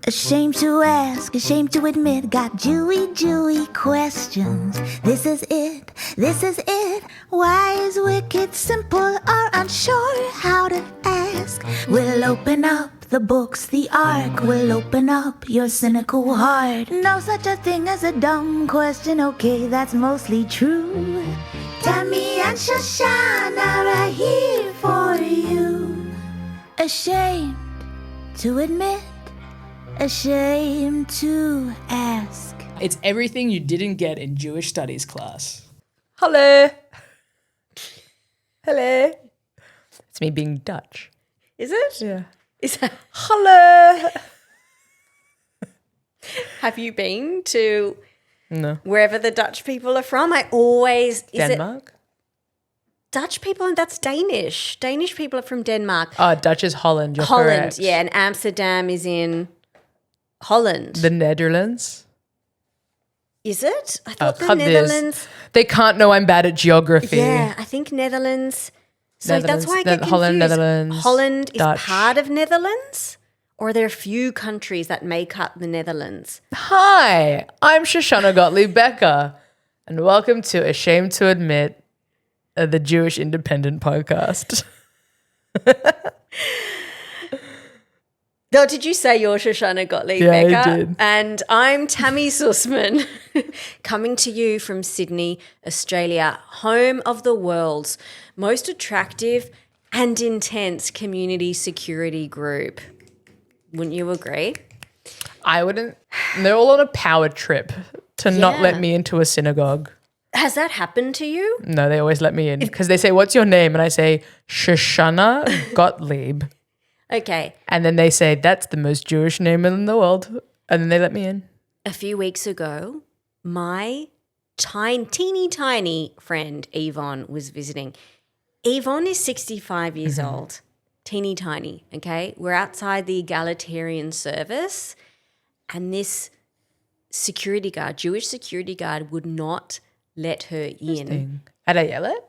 Ashamed to ask, ashamed to admit, got Jewy questions. This is it, this is it. Wise, wicked, simple, or unsure how to ask. We'll open up the books, the ark. We'll open up your cynical heart. No such a thing as a dumb question, okay, that's mostly true. Tammy and Shoshana are here for you. Ashamed to admit, ashamed to ask. It's everything you didn't get in Jewish studies class. Hello. Hello. It's me being Dutch. Is it? Yeah. Is that, Hello. have you been to No. wherever the Dutch people are from? Denmark? Dutch people, and that's Danish. Danish people are from Denmark. Oh, Dutch is Holland. You're Holland, correct. yeah, and Amsterdam is in Holland. The Netherlands? Is it? I thought the cut this. Netherlands. They can't know I'm bad at geography. Yeah, I think Netherlands. So that's why I get confused. Holland, Netherlands, Holland is Dutch. part of Netherlands? Or are there a few countries that make up the Netherlands? Hi, I'm Shoshana Gottlieb Becker, and welcome to Ashamed to Admit, the Jewish Independent podcast. No, did you say you're Shoshana Gottlieb Yeah, I Becker? did. And I'm Tammy Sussman, coming to you from Sydney, Australia, home of the world's most attractive and intense community security group. Wouldn't you agree? I wouldn't. They're all on a power trip to not Yeah. let me into a synagogue. Has that happened to you? No, they always let me in because they say, "What's your name?" And I say, Shoshana Gottlieb. Okay. And then they say, "That's the most Jewish name in the world." And then they let me in. A few weeks ago, my teeny tiny friend Yvonne was visiting. Yvonne is 65 years old, teeny tiny, okay? We're outside the egalitarian service, and this security guard, Jewish security guard, would not let her in. At Ayelet?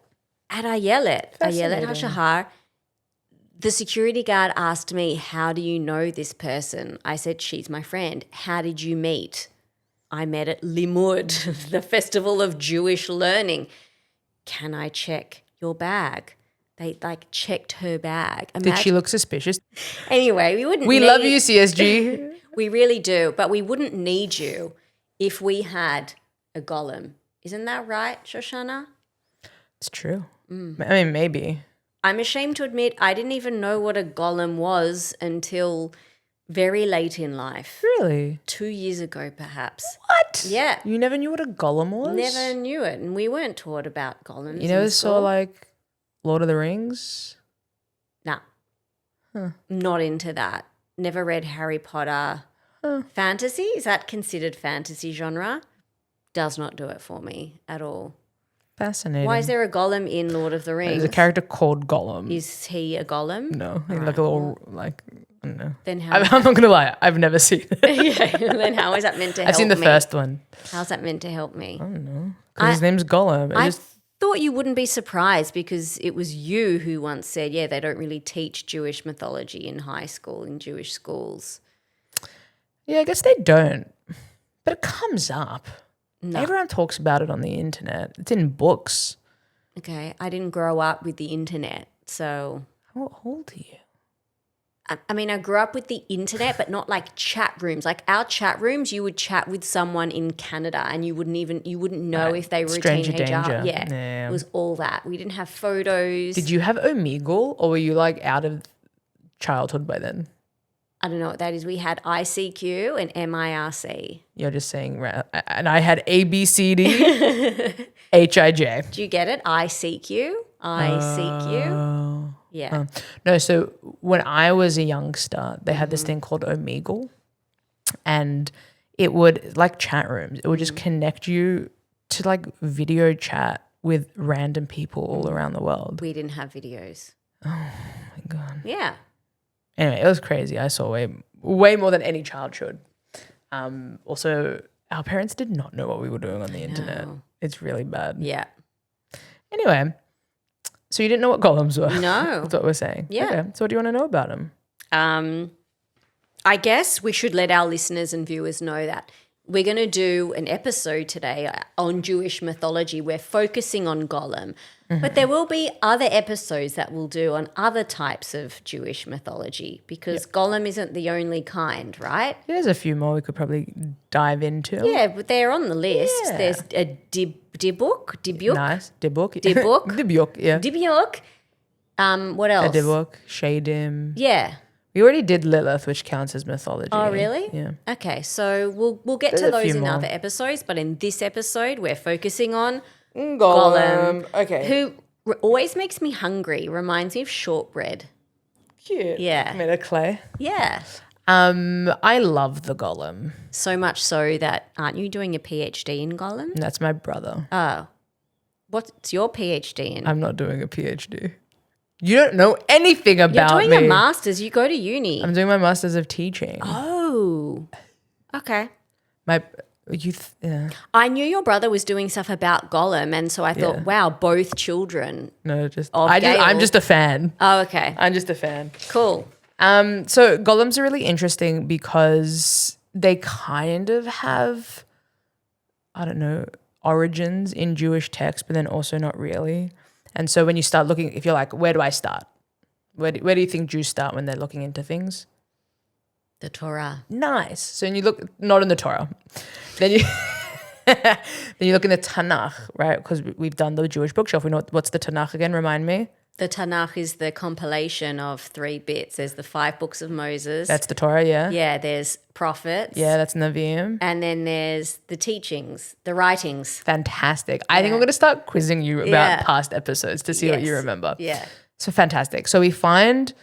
At Ayelet Fascinating. HaShahar, the security guard asked me, "How do you know this person?" I said, "She's my friend." "How did you meet?" "I met at Limud, the festival of Jewish learning." "Can I check your bag?" They checked her bag. Did she look suspicious? Anyway, we wouldn't We need, love you, CSG. We really do, but we wouldn't need you if we had a golem. Isn't that right, Shoshana? It's true. I mean, maybe. I'm ashamed to admit I didn't even know what a golem was until very late in life. Really? 2 years ago, perhaps. What? Yeah. You never knew what a golem was? Never knew it. And we weren't taught about golems. You never in saw school. like Lord of the Rings? Nah. Huh. Not into that. Never read Harry Potter. Fantasy? Is that considered fantasy genre? Does not do it for me at all. Fascinating. Why is there a golem in Lord of the Rings? There's a character called Golem. Is he a golem? No, he's like a little, like, I don't know. Then how? I'm not going to lie. I've never seen it. Yeah, then how is that meant to help me? I've seen the first one. How's that meant to help me? I don't know. Because his name's Golem. I thought you wouldn't be surprised because it was you who once said, yeah, they don't really teach Jewish mythology in high school, in Jewish schools. Yeah, I guess they don't. But it comes up. No. Everyone talks about it on the internet. It's in books. Okay, I didn't grow up with the internet, so... How old are you? I mean, I grew up with the internet, but not like chat rooms. Like our chat rooms, you would chat with someone in Canada and you wouldn't know if they were Stranger a teenager. danger. Yeah, Yeah. it was all that. We didn't have photos. Did you have Omegle or were you like out of childhood by then? I don't know what that is. We had ICQ and MIRC. You're just saying, and I had ABCD, HIJ. Do you get it? ICQ? ICQ? Yeah. No, so when I was a youngster, they had this thing called Omegle, and it would, like chat rooms, it would just connect you to like video chat with random people all around the world. We didn't have videos. Oh my God. Yeah. Anyway, it was crazy. I saw way more than any child should. Also, our parents did not know what we were doing on the internet. It's really bad. Yeah. Anyway, so you didn't know what golems were? No. That's what we're saying. Yeah. Okay. So what do you want to know about them? I guess we should let our listeners and viewers know that we're going to do an episode today on Jewish mythology. We're focusing on golem, but there will be other episodes that we'll do on other types of Jewish mythology because golem isn't the only kind, right? There's a few more we could probably dive into. Yeah, but they're on the list. Yeah. There's a Dibyuk. Nice. Dibuk. Dibuk. Dibyuk, yeah. Dibyuk. What else? A Dibuk, Shadim. Yeah. We already did Lilith, which counts as mythology. Oh, really? Yeah. Okay, so we'll get to There's a those few in more. other episodes, but in this episode, we're focusing on Golem. Okay. who always makes me hungry. Reminds me of shortbread. Cute. Yeah. Made of clay. Yeah. I love the golem. So much so that aren't you doing a PhD in golem? That's my brother. Oh, what's your PhD in? I'm not doing a PhD. You don't know anything You're about doing me. a master's. You go to uni. I'm doing my master's of teaching. Oh, okay. Yeah. I knew your brother was doing stuff about golem, and so I thought, wow, both children. No, just Of I'm Gale. just a fan. Oh, okay. I'm just a fan. Cool. So golems are really interesting because they kind of have, I don't know, origins in Jewish text, but then also not really. And so when you start looking, if you're like, where do I start? Where do you think Jews start when they're looking into things? The Torah. Nice. So when you look, not in the Torah, then you then you look in the Tanakh, right? Because we've done the Jewish bookshelf. We know what's the Tanakh again? Remind me. The Tanakh is the compilation of 3 bits. There's the 5 books of Moses. That's the Torah, yeah. Yeah, there's prophets. Yeah, that's Nevi'im. And then there's the teachings, the writings. Fantastic. I think I'm going to start quizzing you about Yeah. past episodes to see what you Yes. remember. Yeah. So fantastic. So we find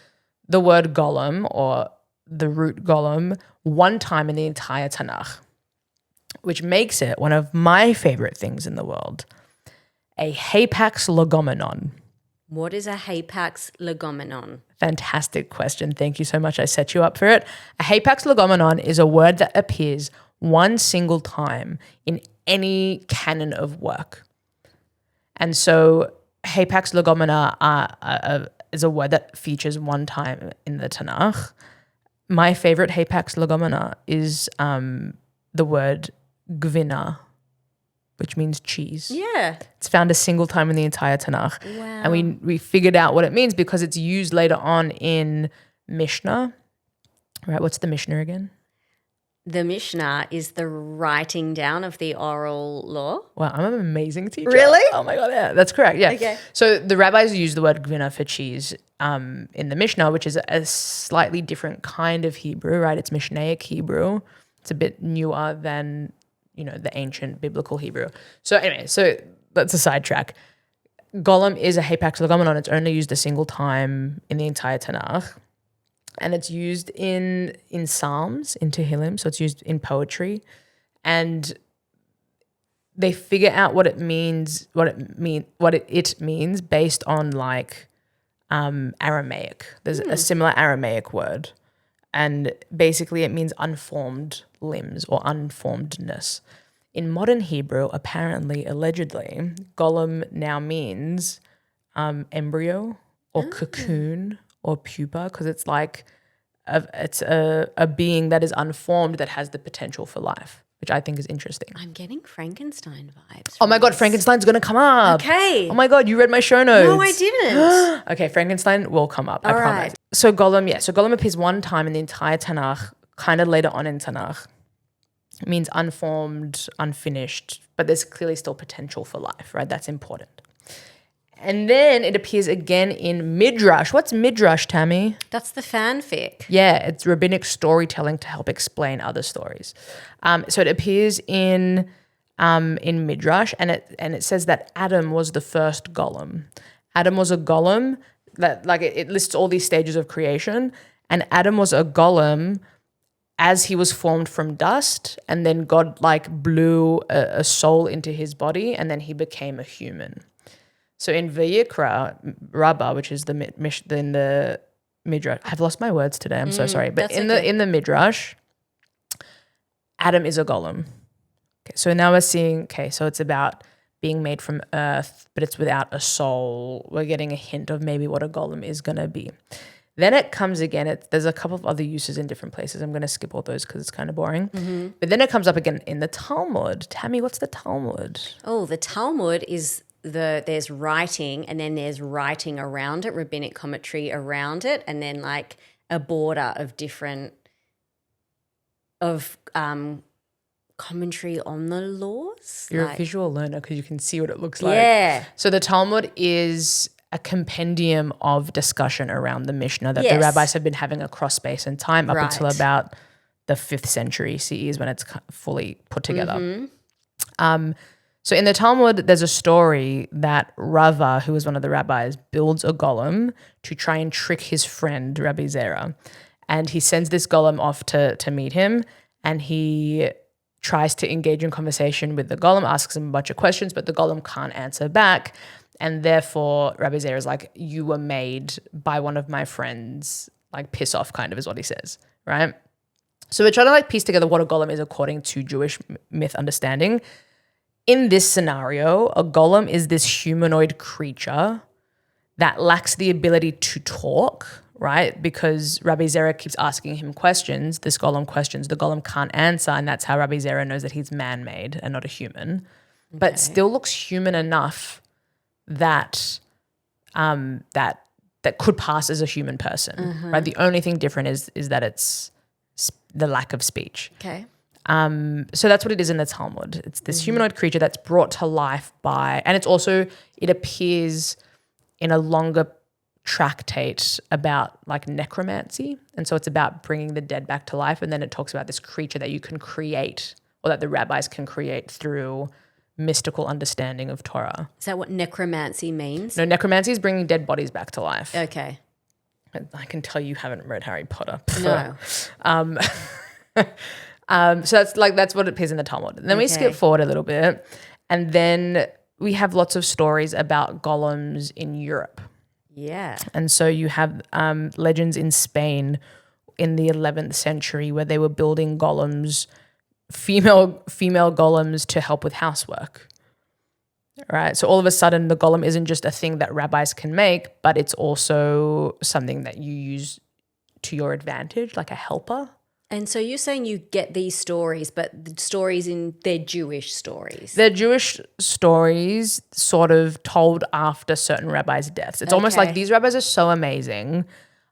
the word golem or the root golem one time in the entire Tanakh, which makes it one of my favorite things in the world, a hapax legomenon. What is a hapax legomenon? Fantastic question. Thank you so much. I set you up for it. A hapax legomenon is a word that appears one single time in any canon of work. And so hapax legomena is a word that features one time in the Tanakh. My favorite hapax legomena is the word gvina, which means cheese. Yeah. It's found a single time in the entire Tanakh. Wow. And we figured out what it means because it's used later on in Mishnah. Right, what's the Mishnah again? The Mishnah is the writing down of the oral law. Wow, I'm an amazing teacher. Really? Oh my God, yeah, that's correct, yeah. Okay. So the rabbis use the word gvina for cheese in the Mishnah, which is a slightly different kind of Hebrew, right? It's Mishnaic Hebrew. It's a bit newer than, the ancient biblical Hebrew. So anyway, so that's a sidetrack. Golem is a hapax legomenon. It's only used a single time in the entire Tanakh. And it's used in Psalms, in Tehillim, so it's used in poetry. And they figure out what it means based on Aramaic. There's a similar Aramaic word. And basically it means unformed limbs or unformedness. In modern Hebrew, apparently, allegedly, golem now means embryo or cocoon or pupa, because it's it's a being that is unformed that has the potential for life, which I think is interesting. I'm getting Frankenstein vibes. Oh my God, Frankenstein's going to come up. Okay. Oh my God, you read my show notes. No, I didn't. Okay, Frankenstein will come up, I All promise. right. So golem appears one time in the entire Tanakh, kind of later on in Tanakh. It means unformed, unfinished, but there's clearly still potential for life, right? That's important. And then it appears again in Midrash. What's Midrash, Tammy? That's the fanfic. Yeah, it's rabbinic storytelling to help explain other stories. So it appears in Midrash, and it says that Adam was the first golem. Adam was a golem that it lists all these stages of creation, and Adam was a golem as he was formed from dust, and then God blew a soul into his body, and then he became a human. So in Vayikra Rabbah, which is in the Midrash, I've lost my words today. I'm so sorry, but that's okay. in the Midrash, Adam is a golem. Okay, so now we're seeing. Okay, so it's about being made from earth, but it's without a soul. We're getting a hint of maybe what a golem is going to be. Then it comes again. There's a couple of other uses in different places. I'm going to skip all those because it's kind of boring. But then it comes up again in the Talmud. Tammy, what's the Talmud? Oh, the Talmud is there's writing, and then there's writing around it, rabbinic commentary around it, and then like a border of different commentary on the laws. You're a visual learner because you can see what it looks like. Yeah. So the Talmud is a compendium of discussion around the Mishnah that the Yes. rabbis have been having across space and time up until Right. about the 5th century CE is when it's fully put together. So in the Talmud, there's a story that Rava, who is one of the rabbis, builds a golem to try and trick his friend, Rabbi Zera. And he sends this golem off to meet him, and he tries to engage in conversation with the golem, asks him a bunch of questions, but the golem can't answer back. And therefore, Rabbi Zera is like, you were made by one of my friends, like piss off kind of is what he says, right? So we're trying to like piece together what a golem is according to Jewish myth understanding. In this scenario, a golem is this humanoid creature that lacks the ability to talk, right? Because Rabbi Zera keeps asking him questions, this golem questions, the golem can't answer, and that's how Rabbi Zera knows that he's man-made and not a human, but still looks human enough that that could pass as a human person, right? The only thing different is that it's the lack of speech. Okay. So that's what it is in the Talmud. It's this humanoid creature that's brought to life by, and it's also, it appears in a longer tractate about like necromancy. And so it's about bringing the dead back to life. And then it talks about this creature that you can create, or that the rabbis can create through mystical understanding of Torah. Is that what necromancy means? No, necromancy is bringing dead bodies back to life. Okay. I can tell you haven't read Harry Potter. No. So that's what it appears in the Talmud. And then we skip forward a little bit, and then we have lots of stories about golems in Europe. Yeah. And so you have legends in Spain in the 11th century where they were building golems, female golems to help with housework. Right? So all of a sudden the golem isn't just a thing that rabbis can make, but it's also something that you use to your advantage, like a helper. And so you're saying you get these stories, but the stories they're Jewish stories. They're Jewish stories sort of told after certain rabbis' deaths. It's almost like these rabbis are so amazing. I'm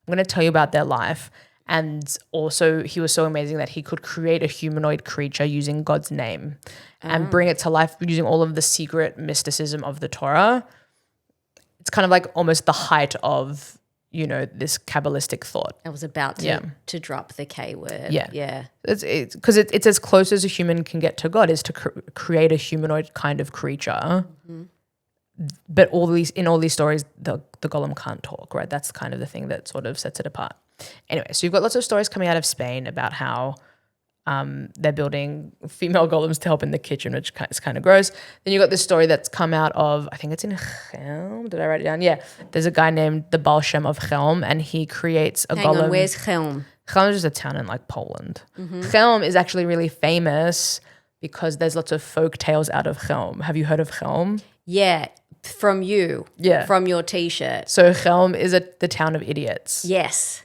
going to tell you about their life. And also he was so amazing that he could create a humanoid creature using God's name and bring it to life using all of the secret mysticism of the Torah. It's kind of like almost the height of, you know, this Kabbalistic thought. I was about to drop the K word. Yeah. Yeah. It's because it's as close as a human can get to God, is to create a humanoid kind of creature. But in all these stories, the golem can't talk, right? That's kind of the thing that sort of sets it apart. Anyway, so you've got lots of stories coming out of Spain about how they're building female golems to help in the kitchen, which is kind of gross. Then you've got this story that's come out of, I think it's in Chelm. Did I write it down? Yeah. There's a guy named the Baal Shem of Chelm, and he creates a golem. Hang on, where's Chelm? Chelm is just a town in like Poland. Chelm is actually really famous because there's lots of folk tales out of Chelm. Have you heard of Chelm? Yeah, from you. Yeah. From your T-shirt. So Chelm is the town of idiots. Yes.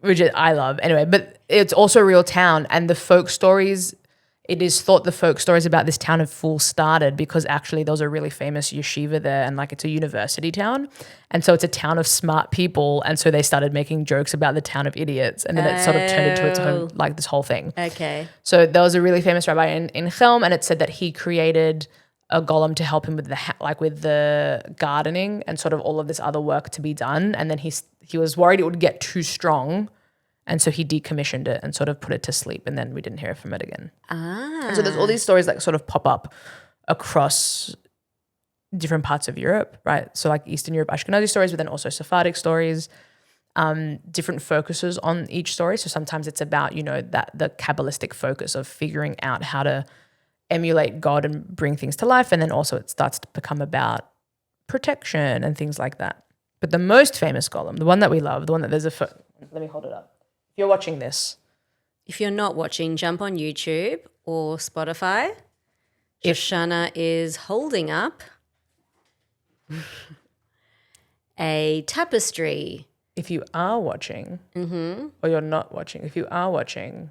Which I love. Anyway, but it's also a real town, and the folk stories, it is thought the folk stories about this town of Fool started because actually there was a really famous yeshiva there, and like it's a university town, and so it's a town of smart people, and so they started making jokes about the town of idiots, and then it sort of turned into its own, like this whole thing. Okay. So there was a really famous rabbi in Chelm, and it said that he created a golem to help him with with the gardening and sort of all of this other work to be done, and then he was worried it would get too strong, and so he decommissioned it and sort of put it to sleep, and then we didn't hear from it again. And so there's all these stories that sort of pop up across different parts of Europe, right? So like Eastern Europe, Ashkenazi stories, but then also Sephardic stories, different focuses on each story. So sometimes it's about, you know, that the Kabbalistic focus of figuring out how to emulate God and bring things to life, and then also it starts to become about protection and things like that. But the most famous golem, the one that we love, the one that let me hold it up. If you're watching this. If you're not watching, jump on YouTube or Spotify. Shoshana is holding up a tapestry if you are watching or you're not watching, if you are watching.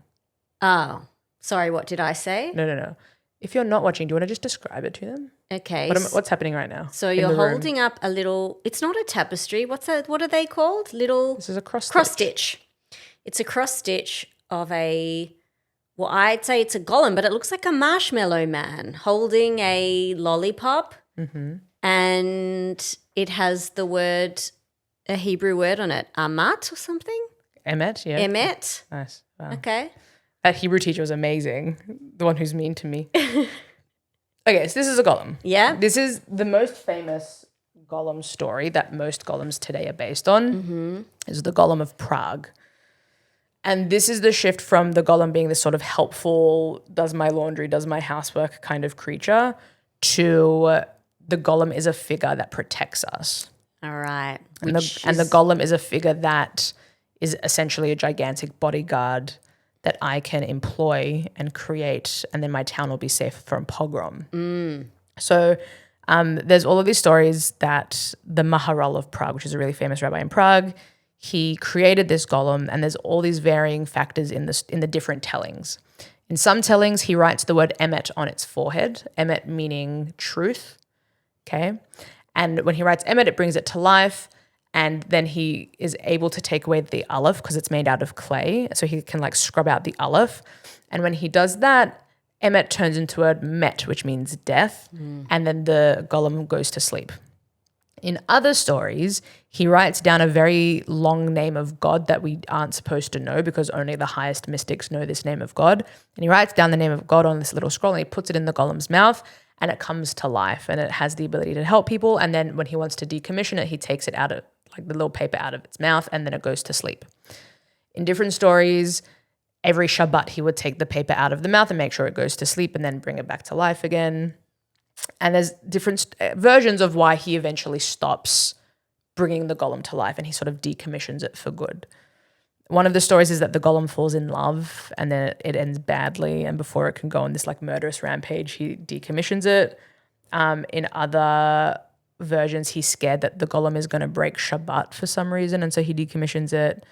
Oh, sorry, what did I say? No. If you're not watching, do you want to just describe it to them? Okay. What's happening right now? So in you're the room? holding up a little, it's not a tapestry. What are they called? This is a cross stitch. It's a cross stitch of well, I'd say it's a golem, but it looks like a marshmallow man holding a lollipop. And it has a Hebrew word on it, amat or something? Emet, yeah. Emet. Nice. Wow. Okay. That Hebrew teacher was amazing. The one who's mean to me. Okay, so this is a golem. Yeah. This is the most famous golem story that most golems today are based on. Is the golem of Prague. And this is the shift from the golem being this sort of helpful, does my laundry, does my housework kind of creature, to the golem is a figure that protects us. All right. And the golem is a figure that is essentially a gigantic bodyguard that I can employ and create, and then my town will be safe from pogrom. So there's all of these stories that the Maharal of Prague, which is a really famous rabbi in Prague, he created this golem, and there's all these varying factors in the different tellings. In some tellings, he writes the word emet on its forehead, emet meaning truth, okay? And when he writes emet, it brings it to life, and then he is able to take away the aleph because it's made out of clay, so he can like scrub out the aleph. And when he does that, emet turns into a met, which means death, and then the golem goes to sleep. In other stories, he writes down a very long name of God that we aren't supposed to know because only the highest mystics know this name of God. And he writes down the name of God on this little scroll and he puts it in the golem's mouth and it comes to life and it has the ability to help people. And then when he wants to decommission it, he takes it out of like the little paper out of its mouth and then it goes to sleep. In different stories, every Shabbat he would take the paper out of the mouth and make sure it goes to sleep and then bring it back to life again. And there's different versions of why he eventually stops bringing the golem to life and he sort of decommissions it for good. One of the stories is that the golem falls in love and then it ends badly, and before it can go on this like murderous rampage, he decommissions it. In other versions, he's scared that the golem is going to break Shabbat for some reason, and so he decommissions it.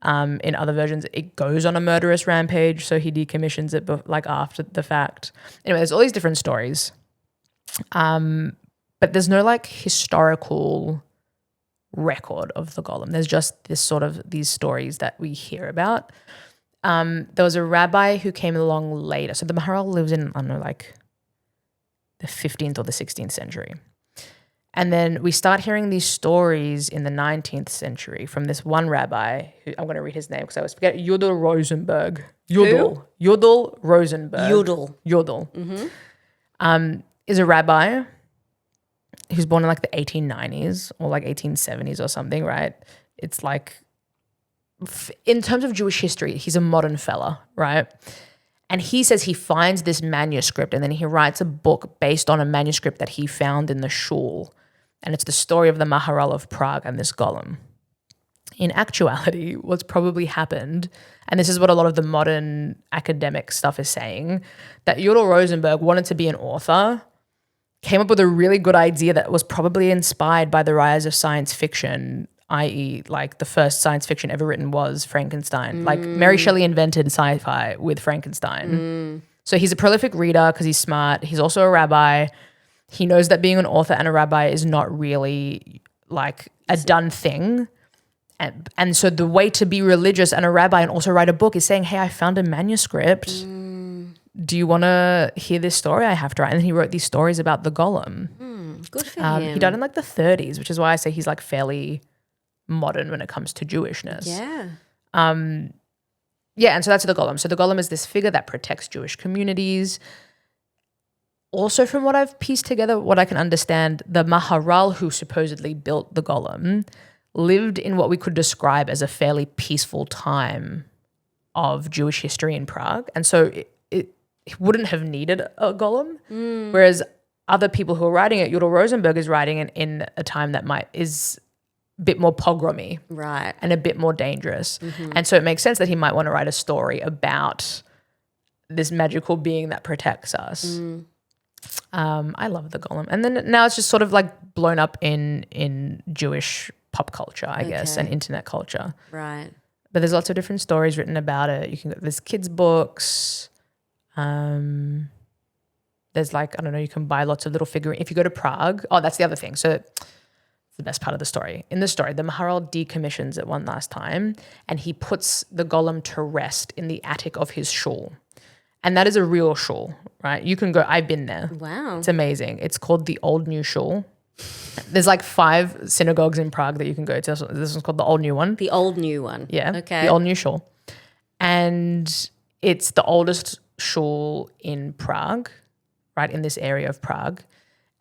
In other versions, it goes on a murderous rampage, so he decommissions it like after the fact. Anyway, there's all these different stories. But there's no like historical record of the golem. There's just this sort of these stories that we hear about. There was a rabbi who came along later. So the Maharal lives in, I don't know, like the 15th or the 16th century. And then we start hearing these stories in the 19th century from this one rabbi who, I'm going to read his name because I always forget, Yudel Rosenberg. Yudel Rosenberg. Yudel. Mm-hmm. Is a rabbi who's born in like the 1890s or like 1870s or something, right? It's like, in terms of Jewish history, he's a modern fella, right? And he says he finds this manuscript and then he writes a book based on a manuscript that he found in the shul. And it's the story of the Maharal of Prague and this golem. In actuality, what's probably happened, and this is what a lot of the modern academic stuff is saying, that Yudel Rosenberg wanted to be an author, came up with a really good idea that was probably inspired by the rise of science fiction, i.e. like the first science fiction ever written was Frankenstein. Like Mary Shelley invented sci-fi with Frankenstein. So he's a prolific reader because he's smart. He's also a rabbi. He knows that being an author and a rabbi is not really like a done thing. And so the way to be religious and a rabbi and also write a book is saying, hey, I found a manuscript. Do you want to hear this story I have to write? And then he wrote these stories about the golem. Good for him. He died in like the 30s, which is why I say he's like fairly modern when it comes to Jewishness. Yeah. Yeah, and so that's the golem. So the golem is this figure that protects Jewish communities. Also, from what I've pieced together, what I can understand, the Maharal who supposedly built the golem lived in what we could describe as a fairly peaceful time of Jewish history in Prague. And so he wouldn't have needed a golem, whereas other people who are writing it, Yudel Rosenberg is writing it in a time that is a bit more pogromy, right, and a bit more dangerous. And so it makes sense that he might want to write a story about this magical being that protects us. I love the golem. And then now it's just sort of like blown up in Jewish pop culture, I guess, and internet culture. Right. But there's lots of different stories written about it. There's kids' books. There's like, I don't know, you can buy lots of little figurines. If you go to Prague, that's the other thing. So it's the best part of the story. In the story, the Maharal decommissions it one last time and he puts the golem to rest in the attic of his shul. And that is a real shul, right? You can go, I've been there. Wow. It's amazing. It's called the Old New Shul. There's like 5 synagogues in Prague that you can go to. This one's called the Old New one. The old new one. Yeah. Okay. The Old New Shul. And it's the oldest shul in Prague, right, in this area of Prague.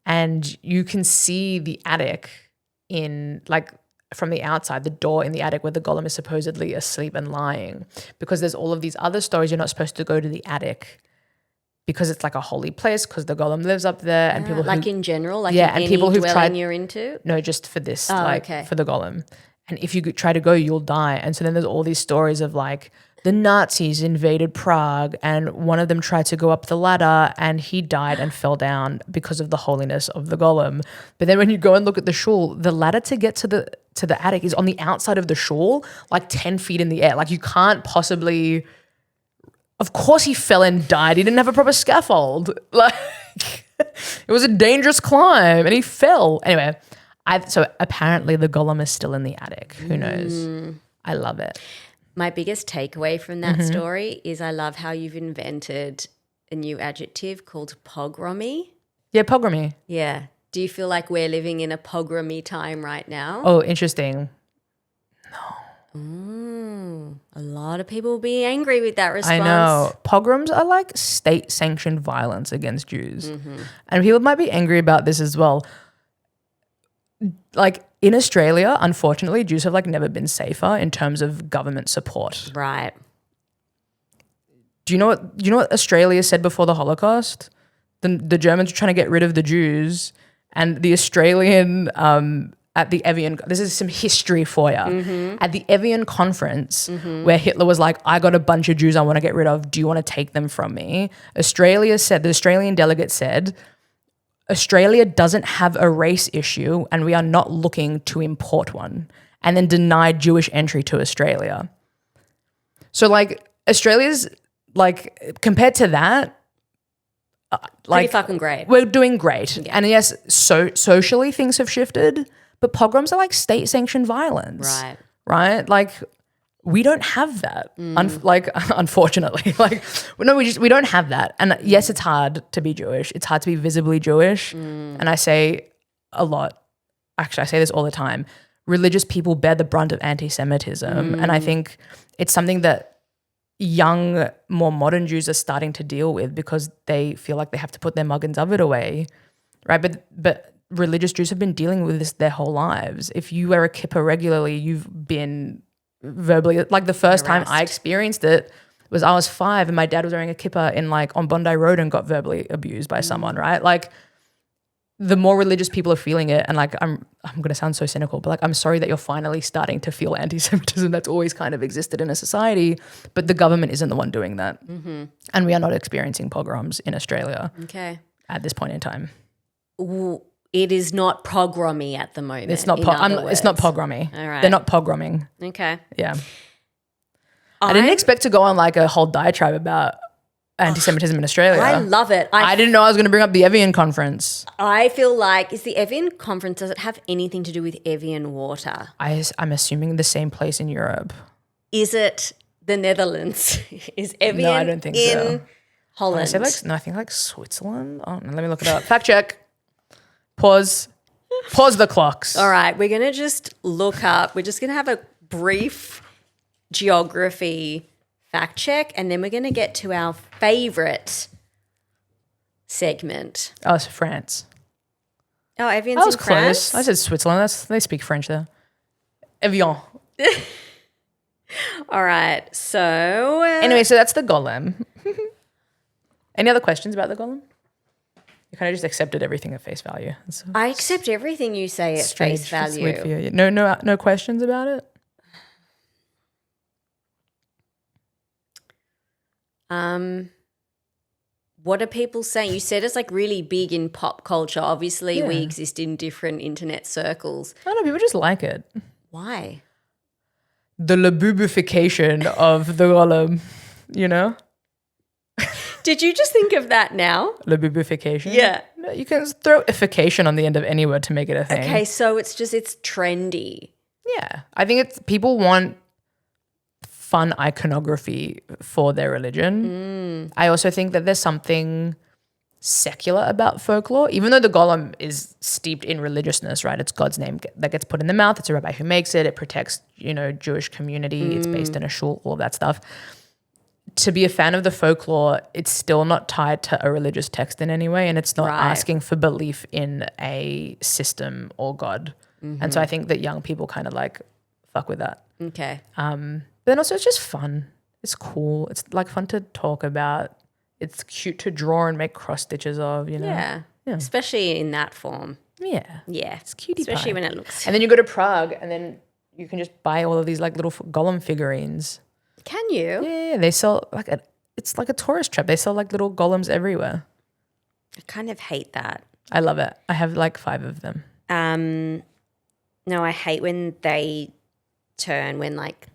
And you can see the attic in, like, from the outside, the door in the attic where the golem is supposedly asleep and lying, because there's all of these other stories you're not supposed to go to the attic because it's like a holy place because the golem lives up there and people like in general, like yeah, in and any people who've dwelling tried you're into? no, just for this, okay. for the golem. And if you try to go, you'll die. And so then there's all these stories of like the Nazis invaded Prague and one of them tried to go up the ladder and he died and fell down because of the holiness of the golem. But then when you go and look at the shul, the ladder to get to the attic is on the outside of the shul, like 10 feet in the air. Like you can't possibly, of course he fell and died. He didn't have a proper scaffold. Like it was a dangerous climb and he fell. Anyway, so apparently the golem is still in the attic. Who knows? I love it. My biggest takeaway from that story is I love how you've invented a new adjective called pogromy. Yeah, pogromy. Yeah. Do you feel like we're living in a pogromy time right now? Oh, interesting. A lot of people will be angry with that response. I know. Pogroms are like state-sanctioned violence against Jews. And people might be angry about this as well. Like in Australia, unfortunately, Jews have like never been safer in terms of government support. Right. Do you know what Australia said before the Holocaust? The Germans were trying to get rid of the Jews, and the Australian at the Evian, this is some history for you. At the Evian conference, where Hitler was like, I got a bunch of Jews I want to get rid of. Do you want to take them from me? The Australian delegate said, Australia doesn't have a race issue and we are not looking to import one, and then denied Jewish entry to Australia. So like Australia's like, compared to that, Pretty fucking great. We're doing great. Yeah. And yes, socially things have shifted, but pogroms are like state-sanctioned violence. Right? Like we don't have that. Unfortunately. Like no, we don't have that. And yes, it's hard to be Jewish. It's hard to be visibly Jewish. And I say a lot, actually I say this all the time, religious people bear the brunt of anti-Semitism. And I think it's something that young, more modern Jews are starting to deal with because they feel like they have to put their Magen David away, right? But religious Jews have been dealing with this their whole lives. If you wear a kippah regularly, you've been verbally, like the first time I experienced it was I was 5 and my dad was wearing a kippah in like on Bondi Road and got verbally abused by someone, right? Like the more religious people are feeling it, and like I'm going to sound so cynical, but like I'm sorry that you're finally starting to feel anti-Semitism that's always kind of existed in a society, but the government isn't the one doing that. And we are not experiencing pogroms in Australia at this point in time. It is not pogromy at the moment. It's not it's not pogromy. All right. They're not pogroming. Okay. Yeah. I didn't expect to go on like a whole diatribe about anti-Semitism in Australia. I love it. I didn't know I was going to bring up the Evian conference. I feel like, is the Evian conference, does it have anything to do with Evian water? I'm assuming the same place in Europe. Is it the Netherlands? Is Evian No, I don't think so. Holland? I think like Switzerland. Oh, no, let me look it up. Fact check. Pause the clocks. All right, we're going to just look up. We're just going to have a brief geography fact check, and then we're going to get to our favorite segment. Oh, it's France. Oh, Evian's I was in close. France? I said Switzerland. They speak French there. Evian. All right, so... Anyway, so that's the golem. Any other questions about the golem? You kind of just accepted everything at face value. I accept everything you say at face That's weird for value. you. No questions about it? What are people saying? You said it's like really big in pop culture. Obviously, we Yeah. exist in different internet circles. I don't know, people just like it. Why? The labubification of the golem, you know? Did you just think of that now? Labubification. Yeah. No, you can throw ification on the end of any word to make it a thing. Okay, so it's trendy. Yeah. I think it's people want fun iconography for their religion. I also think that there's something secular about folklore, even though the golem is steeped in religiousness, right? It's God's name that gets put in the mouth. It's a rabbi who makes it. It protects, Jewish community. It's based in a shul, all of that stuff. To be a fan of the folklore, it's still not tied to a religious text in any way, and it's not Right. asking for belief in a system or God. And so I think that young people kind of like fuck with that. Okay. But then also it's just fun. It's cool. It's like fun to talk about. It's cute to draw and make cross stitches of, Yeah. Especially in that form. Yeah. Yeah. It's cutie Especially pie. when it looks. And then you go to Prague and then you can just buy all of these like little golem figurines. Can you? Yeah, they sell it's like a tourist trap. They sell like little golems everywhere. I kind of hate that. I love it. I have like 5 of them. No, I hate when they turn when like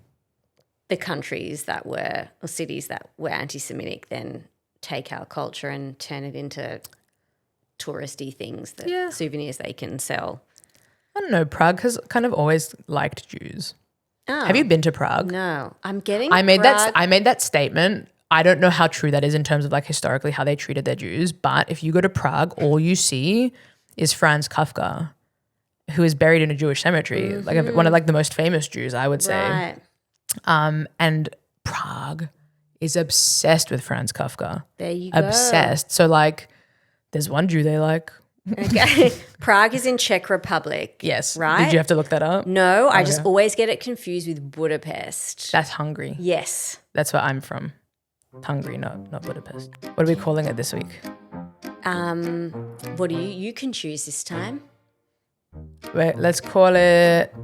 the countries that were or cities that were anti-Semitic then take our culture and turn it into touristy things that souvenirs they can sell. I don't know. Prague has kind of always liked Jews. Oh, Have you been to Prague? no, I'm getting. I made Prague- that statement. I don't know how true that is in terms of like historically how they treated their Jews, but if you go to Prague, all you see is Franz Kafka, who is buried in a Jewish cemetery, like one of like the most famous Jews, I would say. Right. And Prague is obsessed with Franz Kafka. There you go. Obsessed. So like, there's one Jew they like. Okay. Prague is in Czech Republic. Yes. Right? Did you have to look that up? No, I just always get it confused with Budapest. That's Hungary. Yes. That's where I'm from. Hungary, not Budapest. What are we calling it this week? What do you can choose this time? Wait, let's call it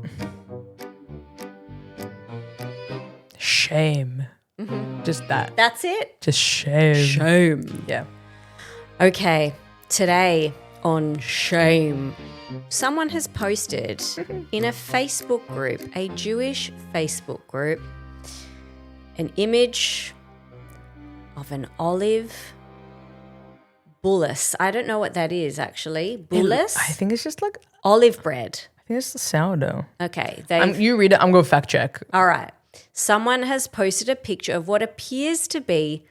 shame. Just that. That's it? Just shame. Shame. Yeah. Okay, today on Shame, someone has posted in a Facebook group, a Jewish Facebook group, an image of an olive bullus. I don't know what that is actually. Bullus? I think it's just like, Olive bread. I think it's the sourdough. Okay, You read it, I'm going to fact check. all right. Someone has posted a picture of what appears to be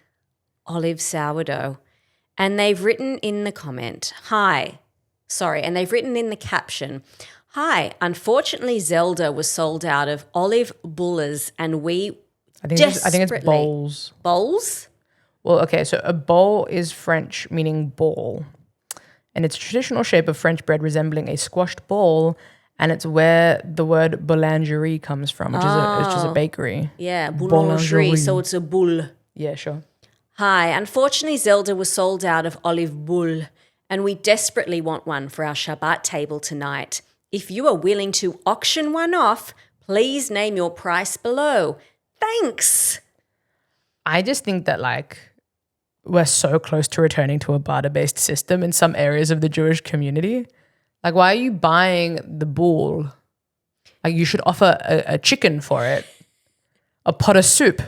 olive sourdough. And they've written in the comment, and they've written in the caption, "Hi, unfortunately Zelda was sold out of olive bullas and we I think it's desperately- bowls. Bowls? Well, okay, so a bowl is French meaning ball. And it's a traditional shape of French bread resembling a squashed ball. And it's where the word boulangerie comes from, which is a bakery. Yeah, boulangerie, so it's a boule. Yeah, sure. Hi, unfortunately Zelda was sold out of olive boule and we desperately want one for our Shabbat table tonight. If you are willing to auction one off, please name your price below. Thanks." I just think that like we're so close to returning to a barter-based system in some areas of the Jewish community. Like, why are you buying the bull? Like, you should offer a chicken for it, a pot of soup.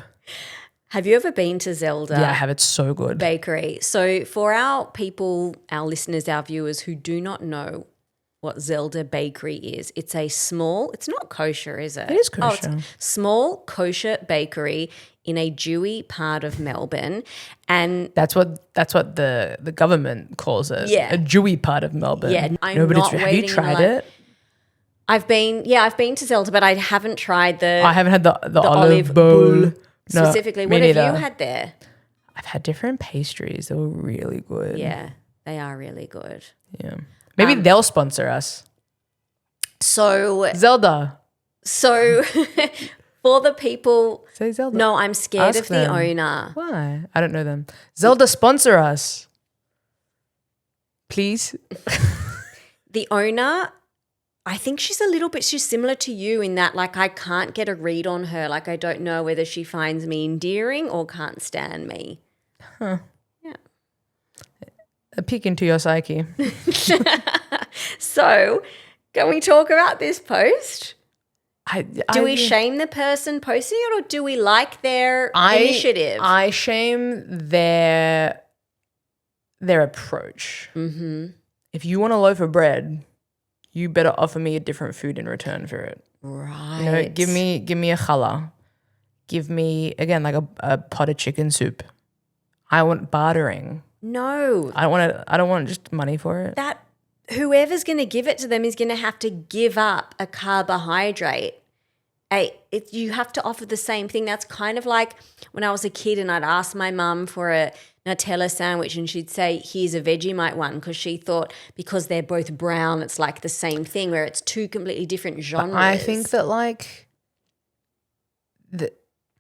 Have you ever been to Zelda? Yeah, I have. It's so good. Bakery. So for our people, our listeners, our viewers who do not know what Zelda Bakery is, it's not kosher, is it? It is Oh, it's kosher. small kosher bakery in a Jewy part of Melbourne. And That's what the government calls it. Yeah. A Jewy part of Melbourne. Yeah, I'm no, but not have you waiting in tried line. it? I've been to Zelda, but I haven't tried the I haven't had the olive bowl. boule No, specifically. me What have neither. you had there? I've had different pastries. They were really good. Yeah, they are really good. Yeah. Maybe they'll sponsor us. So Zelda. for the people, Say Zelda. no, I'm scared Ask of the them. owner. Why? I don't know them. Zelda, sponsor us. Please. The owner, I think she's similar to you in that, like, I can't get a read on her. Like, I don't know whether she finds me endearing or can't stand me. Huh. Yeah. A peek into your psyche. So, can we talk about this post? Do we I- shame the person posting it, or do we like their initiative? I shame their approach. Mm-hmm. If you want a loaf of bread, you better offer me a different food in return for it. Right. You know, give me a challah. Give me, again, like a pot of chicken soup. I want bartering. No. I don't want just money for it. That whoever's going to give it to them is going to have to give up a carbohydrate. You have to offer the same thing. That's kind of like when I was a kid and I'd ask my mum for a Nutella sandwich and she'd say, here's a Vegemite one, because she thought because they're both brown, it's like the same thing, where it's two completely different genres. But I think that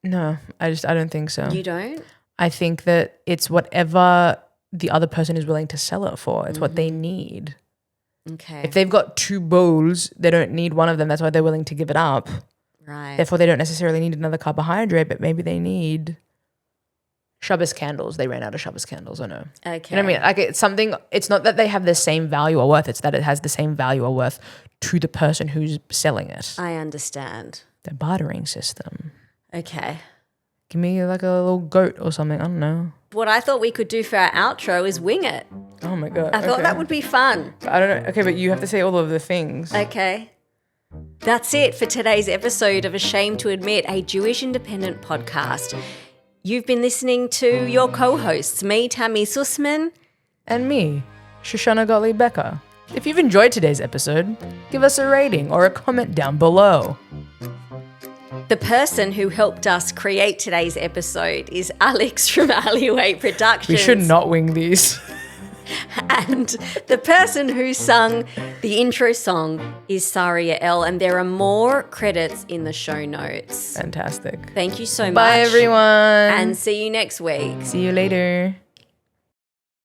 no, I don't think so. You don't? I think that it's whatever the other person is willing to sell it for. It's what they need. Okay. If they've got two bowls, they don't need one of them. That's why they're willing to give it up. Right. Therefore, they don't necessarily need another carbohydrate, but maybe they need Shabbos candles. They ran out of Shabbos candles, I know. Okay. You know what I mean? Like it's something, it's not that they have the same value or worth, it's that it has the same value or worth to the person who's selling it. I understand. The bartering system. Okay. Give me like a little goat or something. I don't know. What I thought we could do for our outro is wing it. Oh my God. I thought okay. that would be fun. I don't know. Okay, but you have to say all of the things. Okay. That's it for today's episode of Ashamed to Admit, a Jewish independent podcast. You've been listening to your co-hosts, me, Tammy Sussman. And me, Shoshana Gottlieb Becker. If you've enjoyed today's episode, give us a rating or a comment down below. The person who helped us create today's episode is Alex from Alleyway Productions. We should not wing these. And the person who sung the intro song is Saria L. And there are more credits in the show notes. Fantastic. Thank you so much. Bye, everyone. And see you next week. See you later.